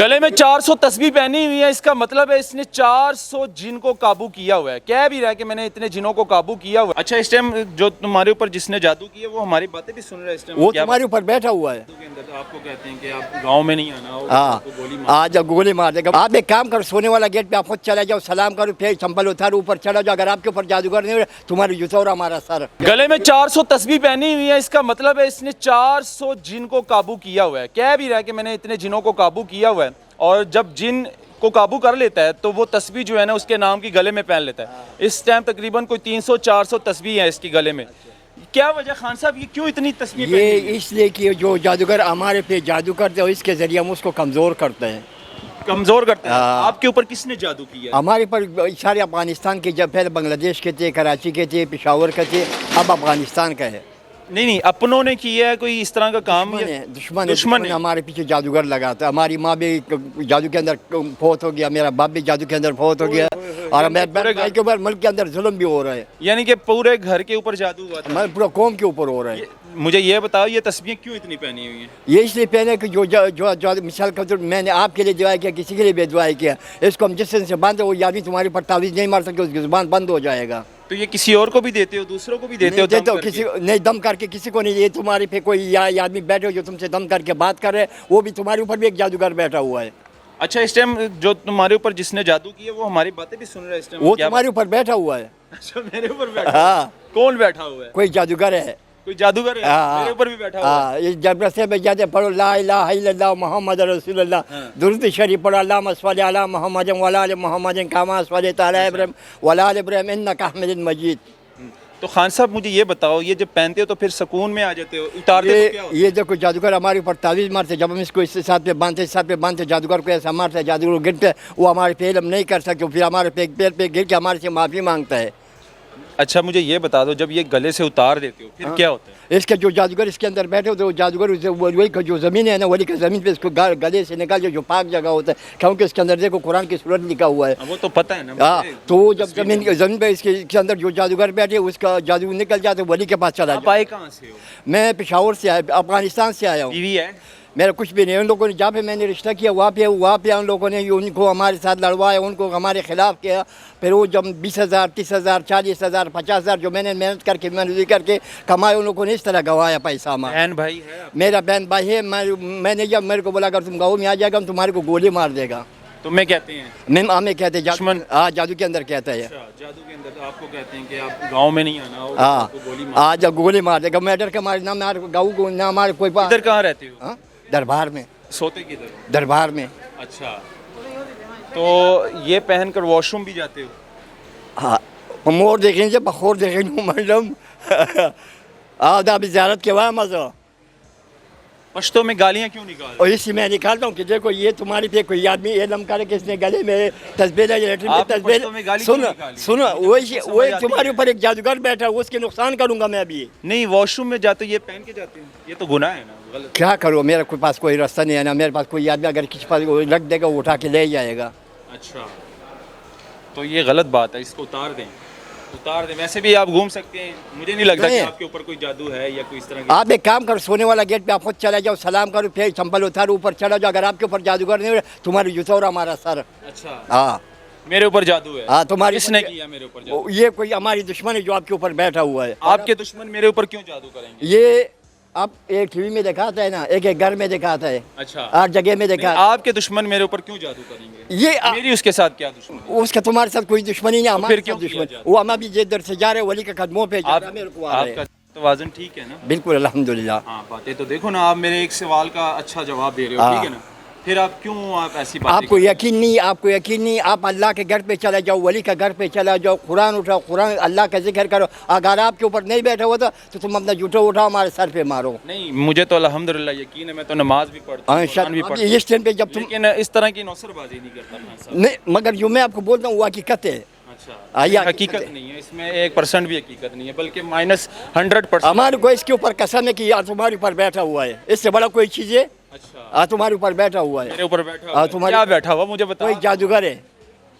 गले में 400 तस्बीह पहनी हुई है, इसका मतलब है इसने 400 जिन को काबू किया हुआ है। कह भी रहा है कि मैंने इतने जिनों को काबू किया हुआ है। अच्छा, इस टाइम जो तुम्हारे ऊपर जिसने जादू किया वो हमारी बातें भी सुन रहा है इस टाइम? वो तुम्हारे ऊपर बैठा हुआ है। तो आपको कहते हैं कि आप गांव में नहीं आना, हाँ, गोली आज गोली मार देगा। आप एक काम करो, सोने वाला गेट पे आप खुद चले जाओ, सलाम करो, फिर चंपल उतारो, ऊपर चला जाओ। अगर आपके ऊपर जादूगर नहीं हो रहा, तुम्हारी जूता और हमारा सर। गले में 400 तस्बीह पहनी हुई है, इसका मतलब है इसने 400 जिन को काबू किया हुआ है। कह भी रहा है कि मैंने इतने जिनों को काबू किया हुआ है। और जब जिन को काबू कर लेता है तो वो तस्बीह जो है ना उसके नाम की गले में पहन लेता है। इस टाइम तकरीबन कोई 300-400 तस्बीह है इसकी गले में। क्या वजह खान साहब, ये क्यों इतनी तस्बीह? ये इसलिए कि जो जादूगर हमारे पे जादू करते हैं, इसके जरिए हम उसको कमज़ोर करते हैं। कमजोर करते हैं? आपके ऊपर किसने जादू किया? हमारे पर सारे अफगानिस्तान के, जब पहले बांग्लादेश के थे, कराची के थे, पेशावर के थे, अब अफगानिस्तान का है। नहीं, अपनों ने किया है कोई इस तरह का काम? दुश्मन हमारे पीछे जादूगर लगाता है। हमारी माँ भी जादू के अंदर फौत हो गया, मेरा बाप भी जादू के अंदर फौत हो गया, और मेरे भाई के ऊपर मुल्क के अंदर जुल्म भी हो रहा है। यानी कि पूरे घर के ऊपर जादू हुआ था? पूरा कौम के ऊपर हो रहा है। मुझे ये बताओ, ये तस्बीहें क्यों इतनी पहनी हुई हैं? ये इसलिए पहने कि जो मिसाल का मैंने आपके लिए दुआ किया, किसी के लिए भी दुआ किया, इसको हम जिस दिन से बांधे वो आदमी तुम्हारे ऊपर तावीज़ नहीं मार सकते, उसकी जुबान बंद हो जाएगा। तो ये किसी और को भी देते हो, दूसरों को भी देते हो? देते हो, किसी नहीं, दम करके किसी को नहीं। ये तुम्हारे पे कोई आदमी बैठे हो जो तुमसे दम करके बात कर रहे, वो भी तुम्हारे ऊपर भी एक जादूगर बैठा हुआ है। अच्छा, इस टाइम जो तुम्हारे ऊपर जिसने जादू किया वो हमारी बातें भी सुन रहा है इस टाइम? वो तुम्हारे ऊपर बैठा हुआ है। अच्छा, मेरे ऊपर बैठा? हाँ। कौन बैठा हुआ है? कोई जादूगर है, कोई जादूगर है मेरे ऊपर भी बैठा हुआ है? इस जबरदस्ती में जाते पढ़ो ला इलाहा इल्लल्लाह मुहम्मद रसूलुल्लाह, दुरूद शरीफ पढ़ो, अल्लाहुम्मा सल्लि अला मुहम्मद व अला आलि मुहम्मद कमा सल्लैता अला इब्राहीम व अला आलि इब्राहीम इन्नका हमीदुम मजीद। तो खान साहब मुझे ये बताओ, ये जब पहनते हो तो फिर सुकून में आ जाते हो, उतारते हो तो क्या होता है? ये देखो, जादूगर हमारे ऊपर तावीज़ मारते, जब हम इसको इस साथ पे बांधते, जादूगर को ऐसा मारते, जादूगर गिर पे वो हमारे पे इल्म नहीं कर सकते, फिर हमारे पैर पे गिर के हमारे से माफ़ी मांगता है। अच्छा, मुझे ये बता दो, जब ये गले से उतार देते हो फिर क्या होता है? इसके जो जादूगर इसके अंदर बैठे होते हैं, वो जादूगर उसे वही का जो ज़मीन है ना, वही का ज़मीन पे इसको गले से निकाल जो पाक जगह होता है, क्योंकि इसके अंदर देखो कुरान की सूरत लिखा हुआ है। वो तो पता है ना। हाँ, तो वो जब ज़मीन पे इसके अंदर जो जादूगर बैठे उसका जादू निकल जाता है, वली के पास चला जाता है। आए कहाँ से हो? मैं पेशावर से आया, अफगानिस्तान से आया हूँ। बीवी है? मेरा कुछ भी नहीं। उन लोगों ने जहाँ पे मैंने रिश्ता किया वहाँ पे उन लोगों ने उनको हमारे साथ लड़वाया, उनको हमारे खिलाफ किया। फिर वो जब 20,000, 30,000, 40,000, 50,000 जो मैंने मेहनत करके मजदूरी करके कमाए, उन लोगों ने इस तरह गवाया पैसा हमारा। बहन भाई है? मेरा बहन भाई है। मैंने जब मेरे को बोला अगर तुम गाँव में आ जाएगा हम तुम्हारे को गोली मार देगा। तो मैं कहते हैं मैं हमें कहते हैं दुश्मन। हाँ, जादू के अंदर कहता है। जादू के अंदर तो आपको कहते हैं कि आप गांव में नहीं आना, हाँ, गोली मार। आज गोली मार देगा। मैं डर के मारे ना हमारे गाँव को ना हमारे कोई बात। इधर कहाँ रहते हो? दरबार में। सोते किधर? दरबार में। अच्छा, तो ये पहनकर वॉशरूम भी जाते हो? हाँ, मोर देखेंगे, बखोर देखेंगे मैडम। आदाब ज़ियारत के बाद मज़ा। पश्तो में गालियाँ क्यों निकाल? और इसी मैं निकालता हूँ कि देखो ये तुम्हारी पे कोई आदमी इल्म करे कि इसने गले में तस्बीर सुनो, वही तुम्हारे ऊपर एक जादूगर बैठा है, उसके नुकसान करूँगा मैं अभी। नहीं, वॉशरूम में जाते ये पहन के जाते हैं, ये तो गुनाह है ना, गलत। क्या करो, मेरे पास कोई रास्ता नहीं है ना, मेरे पास कोई आदमी अगर किसी पास रख देगा वो उठा के ले जाएगा। अच्छा, तो ये गलत बात है, इसको उतार दें। वैसे भी आप घूम सकते हैं, मुझे नहीं लगता कि आपके ऊपर कोई जादू है या कोई इस तरह की। आप एक काम करो, सोने वाला गेट पे आप खुद चले जाओ, सलाम करो, फिर चंपल उतारो, ऊपर चला जाओ। अगर आपके ऊपर जादूगर नहीं हो रहा, तुम्हारी जूता और हमारा सर। अच्छा, हाँ, मेरे ऊपर जादू है? हाँ, तुम्हारी। किसने किया मेरे ऊपर जादू? ये कोई हमारी दुश्मन है जो आपके ऊपर बैठा हुआ है। आपके दुश्मन मेरे ऊपर क्यों जादू करेंगे? ये आप एक टीवी में दिखाता है ना, एक घर में दिखाता है। अच्छा, हर जगह में दिखाता है। आपके दुश्मन मेरे ऊपर क्यों जादू करेंगे? ये मेरी उसके साथ क्या दुश्मनी? उसका तुम्हारे साथ कोई दुश्मनी नहीं, हमारे क्यों दुश्मन। वो हम अभी जिधर से जा रहे वली के कदमों पे जा रहे हैं, मेरे को आ रहे हैं। आपका तवाज़ुन ठीक है ना? बिल्कुल, अल्हम्दुलिल्लाह। हाँ, बातें तो देखो ना, आप मेरे एक सवाल का अच्छा जवाब दे रहे हो, ठीक है ना? फिर आप ऐसी बातें आपको यकीन नहीं, आप अल्लाह के घर पे चला जाओ, वली का घर पे चला जाओ, कुरान उठाओ, कुरान अल्लाह का जिक्र करो। अगर आपके ऊपर नहीं बैठा हुआ था तो तुम अपना जूठा उठाओ, हमारे सर पे मारो। नहीं, मुझे तो अल्हम्दुलिल्लाह यकीन है, मैं तो नमाज भी पढ़ता हूँ, कुरान भी पढ़ता हूँ। इस टाइम पे जब तुम लेकिन इस तरह की नौसरबाजी नहीं करता नहीं, मगर जो मैं आपको बोलता हूँ वो हकीकत है। अच्छा, हकीकत नहीं है इसमें, 1% भी हकीकत नहीं है, बल्कि -100%। हमारे को इसके ऊपर कसम है कि यार तुम्हारे ऊपर बैठा हुआ है, इससे बड़ा कोई चीज़ है? अच्छा, तुम्हारे ऊपर बैठा हुआ है। मेरे ऊपर बैठा हुआ है? तुम्हारे क्या बैठा हुआ मुझे बताओ? कोई जादूगर है।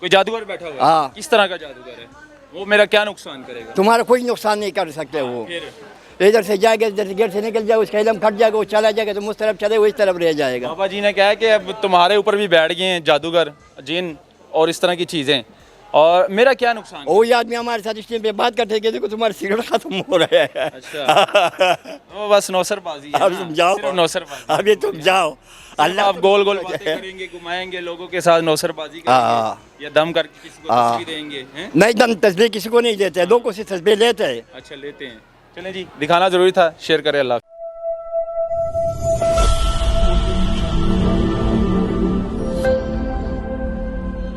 कोई जादूगर बैठा हुआ है? हाँ। किस तरह का जादूगर है वो? मेरा क्या नुकसान करेगा? तुम्हारा कोई नुकसान नहीं कर सकते वो। ادھر سے جائے گا, ادھر سے گیٹ سے نکل جائے گا, اس کا علم کھٹ جائے گا, وہ چلا جائے گا تو اس طرف چلے وہ اس طرف رہ جائے گا. بابا جی نے کہا ہے کہ اب تمہارے اوپر بھی بیٹھ گئے ہیں جادوگر, جن اور اس طرح کی چیزیں, اور میرا کیا نقصان ہے؟ وہی آدمی ہمارے ساتھ اس ٹائم پہ بات کرتے کہ دیکھو تمہارا سگریٹ ختم ہو رہا ہے. اچھا, وہ بس نوسر بازی ہے اب نا, تم جاؤ, صرف نوسر بازی. ابھی تم جاؤ, اللہ آپ گول گول باتیں کریں گے, گھمائیں گے لوگوں کے ساتھ, نوسر بازی کریں گے, یا دم کر کے کسی کو تصویر دیں گے ہیں؟ نہیں, دم تصویر کسی کو نہیں دیتے, لوگوں سے تصویر لیتے ہیں. اچھا لیتے ہیں. چلیں جی, دکھانا ضروری تھا, شیئر کریں. اللہ حافظ.